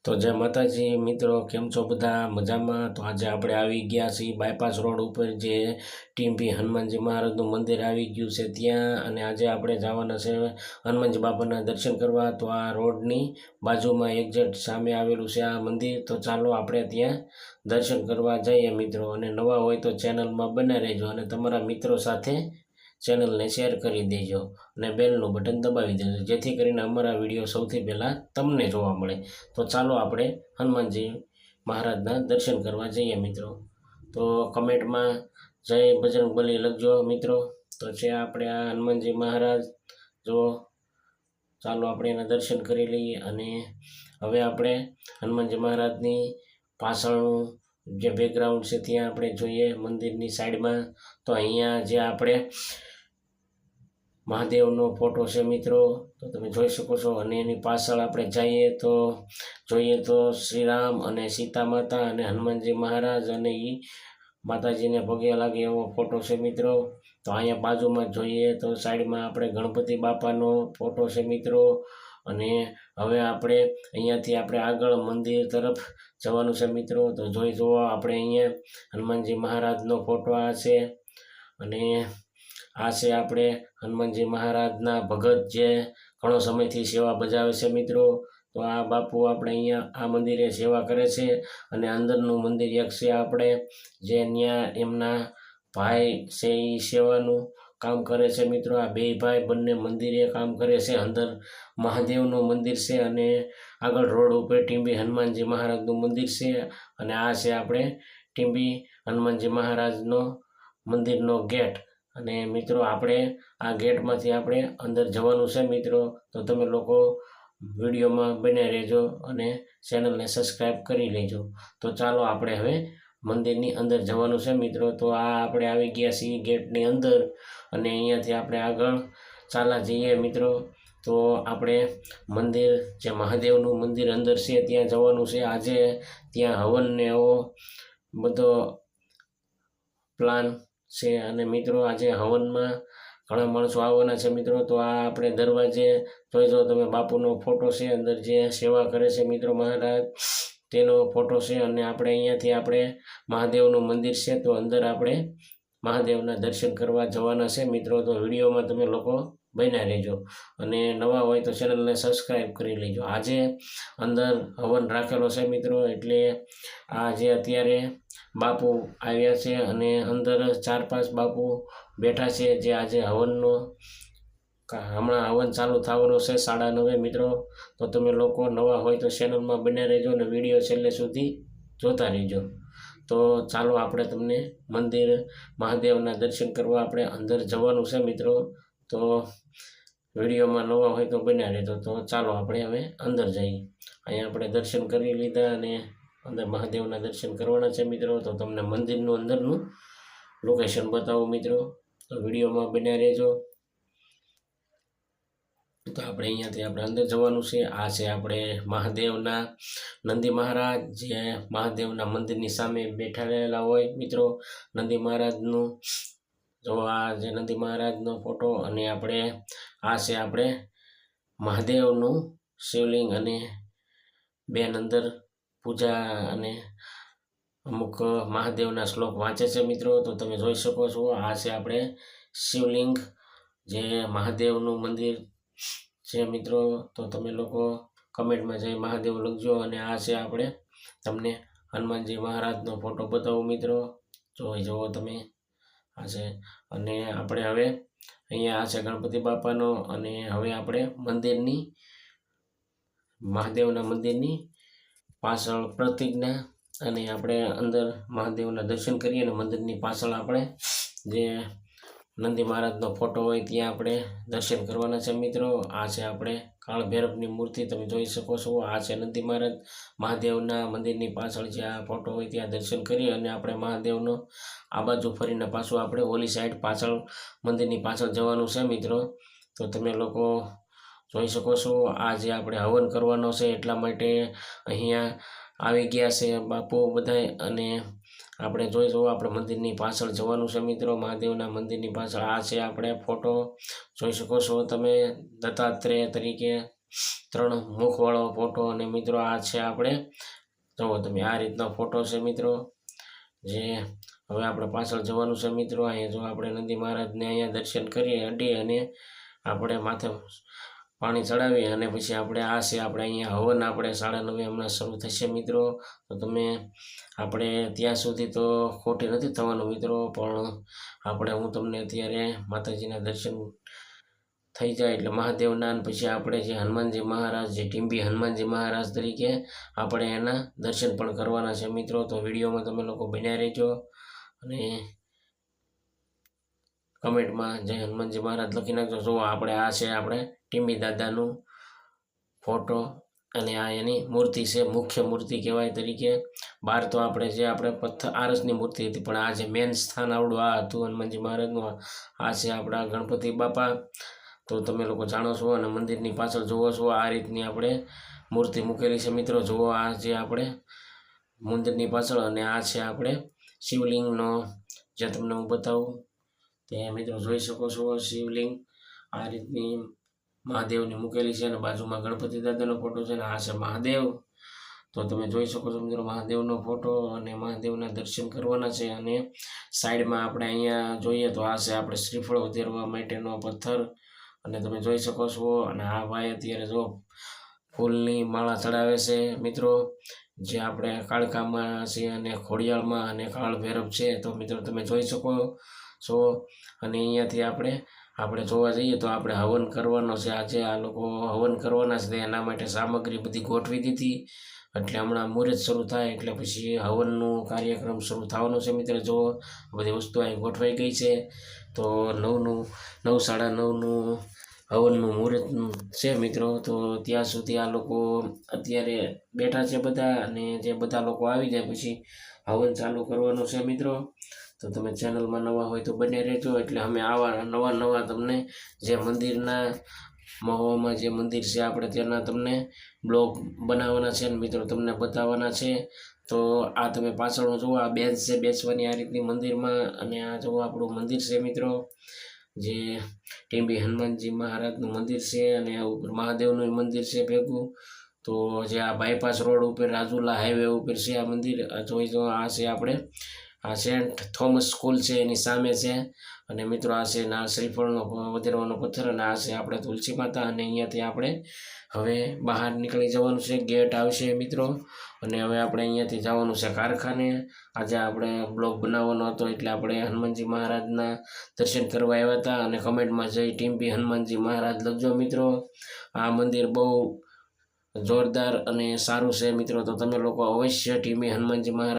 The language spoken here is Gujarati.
તો જય માતાજી મિત્રો, કેમ છો બધા? મજામાં? તો આજે આપણે આવી ગયા છીએ બાયપાસ રોડ ઉપર જે ટીમ્બી હનુમાનજી મહારાજનું મંદિર આવી ગયું છે ત્યાં, અને આજે આપણે જવાના છે હનુમાનજી બાપાના દર્શન કરવા। તો આ રોડની બાજુમાં એક્ઝેક્ટ સામે આવેલું છે આ મંદિર। તો ચાલો આપણે ત્યાં દર્શન કરવા જઈએ મિત્રો। અને નવા હોય તો ચેનલમાં બને રહેજો અને તમારા મિત્રો સાથે ચેનલને શેર કરી દેજો અને બેલનું બટન દબાવી દેજો, જેથી કરીને અમારા વિડીયો સૌથી પહેલાં તમને જોવા મળે। તો ચાલો આપણે હનુમાનજી મહારાજના દર્શન કરવા જઈએ મિત્રો। તો કમેન્ટમાં જય બજરંગબલી લખજો મિત્રો। તો છે આપણે આ હનુમાનજી મહારાજ, જો ચાલો આપણે એના દર્શન કરી લઈએ। અને હવે આપણે હનુમાનજી મહારાજની પાછળનું જે બેકગ્રાઉન્ડ છે ત્યાં આપણે જોઈએ મંદિરની સાઈડમાં। તો અહીંયા જે આપણે મહાદેવનો ફોટો છે મિત્રો, તો તમે જોઈ શકો છો। અને એની પાછળ આપણે જઈએ તો જોઈએ તો શ્રીરામ અને સીતા માતા અને હનુમાનજી મહારાજ અને એ માતાજીને પગે લાગે એવો ફોટો છે મિત્રો। તો અહીંયા બાજુમાં જોઈએ તો સાઈડમાં આપણે ગણપતિ બાપાનો ફોટો છે મિત્રો। અને હવે આપણે અહીંયાથી આપણે આગળ મંદિર તરફ જવાનું છે મિત્રો। તો જોઈ જુઓ, આપણે અહીંયા હનુમાનજી મહારાજનો ફોટો આ છે, અને આ છે આપણે હનુમાનજી મહારાજના ભગત જે ઘણો સમયથી સેવા બજાવે છે મિત્રો। તો આ બાપુ આપણે અહીંયા આ મંદિરે સેવા કરે છે। અને અંદરનું મંદિર એક છે આપણે જે ત્યાં એમના ભાઈ છે એ સેવાનું કામ કરે છે મિત્રો। આ બે ભાઈ બંને મંદિરે કામ કરે છે। અંદર મહાદેવનું મંદિર છે અને આગળ રોડ ઉપર ટીમ્બી હનુમાનજી મહારાજનું મંદિર છે। અને આ છે આપણે ટીમ્બી હનુમાનજી મહારાજનો મંદિરનો ગેટ। અને મિત્રો આપણે આ ગેટમાંથી આપણે અંદર જવાનું છે મિત્રો। તો તમે લોકો વિડીયોમાં બન્યા રહેજો અને ચેનલને સબસ્ક્રાઈબ કરી લેજો। તો ચાલો આપણે હવે મંદિરની અંદર જવાનું છે મિત્રો। તો આ આપણે આવી ગયા છીએ ગેટની અંદર, અને અહીંયાથી આપણે આગળ ચાલા જઈએ મિત્રો। તો આપણે મંદિર જે મહાદેવનું મંદિર અંદર છે ત્યાં જવાનું છે। આજે ત્યાં હવનને એવો બધો પ્લાન છે, અને મિત્રો આજે હવનમાં ઘણા માણસો આવવાના છે મિત્રો। તો આ આપણે દરવાજે જોઈ જો તમે બાપુનો ફોટો છે, અંદર જે સેવા કરે છે મિત્રો મહારાજ તેનો ફોટો છે। અને આપણે અહીંયાથી આપણે મહાદેવનું મંદિર છે, તો અંદર આપણે મહાદેવના દર્શન કરવા જવાના છે મિત્રો। તો વિડીયોમાં તમે લોકો બન્યા રહેજો અને નવા હોય તો ચેનલને સબસ્ક્રાઈબ કરી લેજો। આજે અંદર હવન રાખેલો છે મિત્રો, એટલે આ જે અત્યારે બાપુ આવ્યા છે અને અંદર 4-5 બાપુ બેઠા છે જે આજે હવનનો હમણાં હવન ચાલુ થવાનો છે 9:30 મિત્રો। તો તમે લોકો નવા હોય તો ચેનલમાં બન્યા રહેજો અને વિડીયો છેલ્લે સુધી જોતા રહેજો। તો ચાલો આપણે તમને મંદિર મહાદેવના દર્શન કરવા આપણે અંદર જવાનું છે મિત્રો। તો વિડીયોમાં નવા હોય તો બન્યા રહેજો। તો ચાલો આપણે હવે અંદર જઈએ। અહીંયા આપણે દર્શન કરી લીધા અને અંદર મહાદેવના દર્શન કરવાના છે મિત્રો। તો તમને મંદિરનું અંદરનું લોકેશન બતાવું મિત્રો, તો વિડીયોમાં બન્યા રહેજો। તો આપણે અહીંયાથી આપણે અંદર જવાનું છે। આ છે આપણે મહાદેવના નંદી મહારાજ જે મહાદેવના મંદિરની સામે બેઠા રહેલા હોય મિત્રો। નંદી મહારાજનું જો આ જે નંદી મહારાજનો ફોટો, અને આપણે આ છે આપણે મહાદેવનું શિવલિંગ, અને બેન અંદર પૂજા અને અમુક મહાદેવના શ્લોક વાંચે છે મિત્રો। તો તમે જોઈ શકો છો આ છે આપણે શિવલિંગ જે મહાદેવનું મંદિર છે મિત્રો। તો તમે લોકો કમેન્ટમાં જઈ મહાદેવ લખજો। અને આ છે આપણે તમને હનુમાનજી મહારાજનો ફોટો બતાવું મિત્રો, જોઈ જુઓ તમે આ છે। અને આપણે હવે અહીંયા આ છે ગણપતિ બાપાનો, અને હવે આપણે મંદિરની મહાદેવના મંદિરની પાછળ પ્રતિજ્ઞા, અને આપણે અંદર મહાદેવના દર્શન કરીએ અને મંદિરની પાછળ આપણે જે નંદી મહારાજનો ફોટો હોય ત્યાં આપણે દર્શન કરવાના છે મિત્રો। આ છે આપણે કાળ ભૈરવની મૂર્તિ, તમે જોઈ શકો છો। આ છે નંદી મહારાજ મહાદેવના મંદિરની પાછળ જે આ ફોટો હોય ત્યાં દર્શન કરી અને આપણે મહાદેવનો આ બાજુ ફરીને પાછું આપણે ઓલી સાઈડ પાછળ મંદિરની પાછળ જવાનું છે મિત્રો। તો તમે લોકો જોઈ શકો છો આ જે આપણે હવન કરવાનો છે એટલા માટે અહીંયા આવી ગયા છે બાપુ બધાય। અને આપણે જોઈ જુઓ આપણે મંદિરની પાછળ જવાનું છે મિત્રો, મહાદેવના મંદિરની પાછળ આ છે આપણે ફોટો જોઈ શકો છો તમે, દત્તાત્રેય તરીકે 3 મુખવાળો ફોટો. અને મિત્રો આ છે આપણે જુઓ તમે આ રીતનો ફોટો છે મિત્રો. જે હવે આપણે પાછળ જવાનું છે મિત્રો. અહીંયા જો આપણે નંદી મહારાજને અહીંયા દર્શન કરીએ અડી અને આપણે માથે પાણી ચડાવીએ અને પછી આપણે આ છે આપણે અહીંયા હવન આપણે 9:30 હમણાં શરૂ થશે મિત્રો. તો તમે આપણે ત્યાં સુધી તો ખોટી નથી થવાનું મિત્રો, પણ આપણે હું તમને અત્યારે માતાજીના દર્શન થઈ જાય એટલે મહાદેવના અને પછી આપણે જે હનુમાનજી મહારાજ જે ટીમ્બી હનુમાનજી મહારાજ તરીકે આપણે એના દર્શન પણ કરવાના છે મિત્રો. તો વિડીયોમાં તમે લોકો બન્યા રહેજો અને કમેન્ટમાં જય હનુમાનજી મહારાજ લખી નાખજો. જો આપણે આ છે આપણે ટીમ્બી દાદાનું ફોટો અને આ એની મૂર્તિ છે, મુખ્ય મૂર્તિ કહેવાય તરીકે. બહાર તો આપણે જે આપણે પથ્થર આરસની મૂર્તિ હતી, પણ આ જે મેન સ્થાન આવડું આ હતું હનુમાનજી મહારાજનું. આ છે આપણા ગણપતિ બાપા. તો તમે લોકો જાણો છો અને મંદિરની પાછળ જુઓ છો આ રીતની આપણે મૂર્તિ મૂકેલી છે મિત્રો. જુઓ આ જે આપણે મંદિરની પાછળ અને આ છે આપણે શિવલિંગનો જે તમને હું બતાવું તે મિત્રો જોઈ શકો છો. શિવલિંગ આ રીતની મહાદેવની મૂકેલી છે અને બાજુમાં ગણપતિ દાદાનો ફોટો છે અને આ છે મહાદેવ. તો તમે જોઈ શકો છો મિત્રો મહાદેવનો ફોટો અને મહાદેવના દર્શન કરવાના છે. અને સાઈડમાં આપણે અહીંયા જોઈએ તો આ છે આપણે શ્રીફળ ઉતેરવા માટેનો પથ્થર અને તમે જોઈ શકો છો. અને આ ભાઈ અત્યારે જો ફૂલની માળા ચડાવે છે મિત્રો, જે આપણે કાળકામાં છે અને ખોડિયાળમાં અને કાળ ભૈરવ છે. તો મિત્રો તમે જોઈ શકો છો. અને અહીંયાથી આપણે જોવા જઈએ તો આપણે હવન કરવાનો છે. આજે આ લોકો હવન કરવાના છે, એના માટે સામગ્રી બધી ગોઠવી દીધી. એટલે હમણાં મુહૂર્ત શરૂ થાય એટલે પછી હવનનું કાર્યક્રમ શરૂ થવાનો છે મિત્રો. જો બધી વસ્તુ અહીં ગોઠવાઈ ગઈ છે. તો 9:30નું હવનનું મુહૂર્ત છે મિત્રો. તો ત્યાં સુધી આ લોકો અત્યારે બેઠા છે બધા, અને જે બધા લોકો આવી જાય પછી હવન ચાલુ કરવાનું છે મિત્રો. તો તમે ચેનલમાં નવા હોય તો બને રહેજો, એટલે અમે આવા નવા તમને જે મંદિરના મહુવામાં જે મંદિર છે આપણે તેના તમને બ્લોગ બનાવવાના છે મિત્રો, તમને બતાવવાના છે. તો આ તમે પાછળનું જુઓ, આ બેન્ચ છે બેસવાની આ રીતની મંદિરમાં. અને આ જુઓ આપણું મંદિર છે મિત્રો, જે ટીમ્બી હનુમાનજી મહારાજનું મંદિર છે અને ઉપર મહાદેવનું મંદિર છે ભેગું. તો જે આ બાયપાસ રોડ ઉપર રાજુલા હાઈવે ઉપર છે આ મંદિર. જોઈ જો આ છે આપણે આ સેન્ટ થોમસ સ્કૂલ છે એની સામે છે. અને મિત્રો આ છે ના શ્રીફળનો વધેરવાનો પથ્થર અને આ છે આપણે તુલસી માતા. અને અહીંયાથી આપણે હવે બહાર નીકળી જવાનું છે, ગેટ આવશે મિત્રો. અને હવે આપણે અહીંયાથી જવાનું છે કારખાને. આજે આપણે બ્લોગ બનાવવાનો હતો એટલે આપણે હનુમાનજી મહારાજના દર્શન કરવા આવ્યા હતા. અને કમેન્ટમાં જય ટીમ્બી હનુમાનજી મહારાજ લખજો મિત્રો. આ મંદિર બહુ જોરદાર અને સારું છે મિત્રો. તો તમે લોકો અવશ્ય ટીમ્બી હનુમાનજી મહારાજ